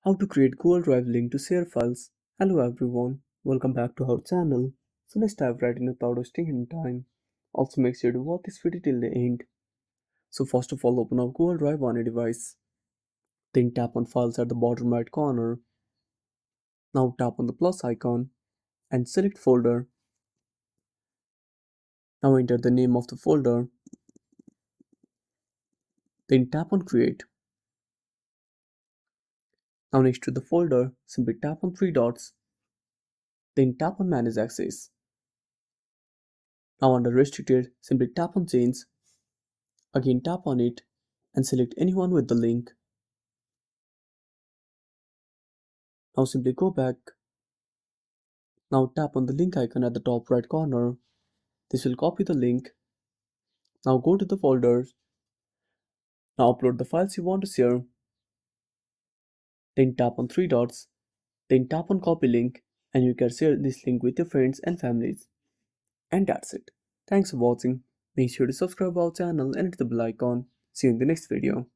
How to create Google Drive link to share files. Hello everyone, welcome back to our channel. So let's dive right in without wasting any time. Also make sure to watch this video till the end. So first of all, open up Google Drive on a device. Then tap on Files at the bottom right corner. Now tap on the plus icon and select Folder. Now enter the name of the folder. Then tap on Create. Now next to the folder, simply tap on three dots. Then tap on Manage Access. Now under Restricted, simply tap on Change. Again tap on it and select anyone with the link. Now simply go back. Now tap on the link icon at the top right corner. This will copy the link. Now go to the folders. Now upload the files you want to share. Then tap on three dots. Then tap on copy link and you can share this link with your friends and families. And that's it. Thanks for watching. Make sure to subscribe our channel and hit the bell icon. See you in the next video.